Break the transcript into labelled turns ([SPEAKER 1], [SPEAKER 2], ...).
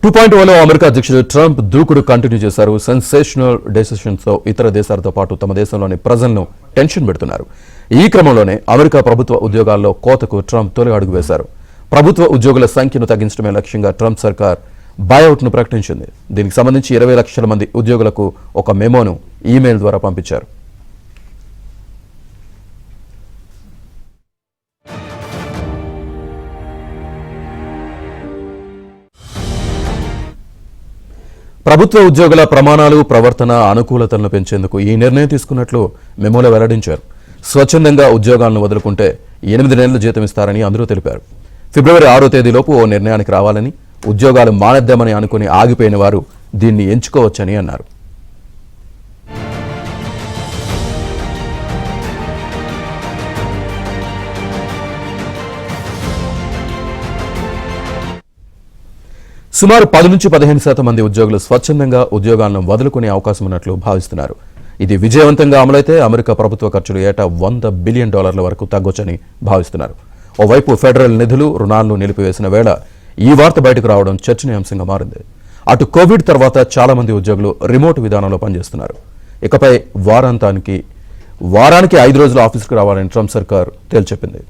[SPEAKER 1] 2.0లో America అధ్యక్షుడు Trump దూకుడు continue చేశారు. సెన్సేషనల్ డెసిషన్స్ తో ఇతర దేశాలతో పాటు తమ దేశంలోని ప్రజలను టెన్షన్ పెడుతున్నారు. ఈ క్రమంలోనే అమెరికా ప్రభుత్వ ఉద్యోగాల్లో కోతకు ట్రంప్ తొలి అడుగు వేశారు. ప్రభుత్వ ఉద్యోగుల సంఖ్యను తగ్గించడమే లక్ష్యంగా ట్రంప్ సర్కార్ బైఅవుట్ ను ప్రకటించింది. దీనికి సంబంధించి 20 లక్షల మంది ఉద్యోగులకు ఒక మెమోను ఈమెయిల్ ద్వారా పంపించారు. ప్రభుత్వ ఉద్యోగుల ప్రమాణాలు, ప్రవర్తన, అనుకూలతలను పెంచేందుకు ఈ నిర్ణయం తీసుకున్నట్లు మెమోలో వెల్లడించారు. స్వచ్ఛందంగా ఉద్యోగాలను వదులుకుంటే 8 నెలల జీతం ఇస్తారని అందరూ తెలిపారు. ఫిబ్రవరి 6వ తేదీలోపు ఓ నిర్ణయానికి రావాలని, ఉద్యోగాలు మానేద్దామని అనుకుని ఆగిపోయిన వారు దీన్ని ఎంచుకోవచ్చని అన్నారు. సుమారు 10 నుంచి 15% మంది ఉద్యోగులు స్వచ్ఛందంగా ఉద్యోగాలను వదులుకునే అవకాశం ఉన్నట్లు భావిస్తున్నారు. ఇది విజయవంతంగా అమలైతే అమెరికా ప్రభుత్వ ఖర్చులు ఏటా $100 బిలియన్ వరకు తగ్గొచ్చని భావిస్తున్నారు. ఓవైపు ఫెడరల్ నిధులు, రుణాలను నిలిపివేసిన వేళ ఈ వార్త బయటకు రావడం చర్చనీయాంశంగా మారింది. అటు కోవిడ్ తర్వాత చాలా మంది ఉద్యోగులు రిమోట్ విధానంలో పనిచేస్తున్నారు. ఇకపై వారానికి 5 రోజులు ఆఫీసుకు రావాలని ట్రంప్ సర్కార్ తేల్చెప్పింది.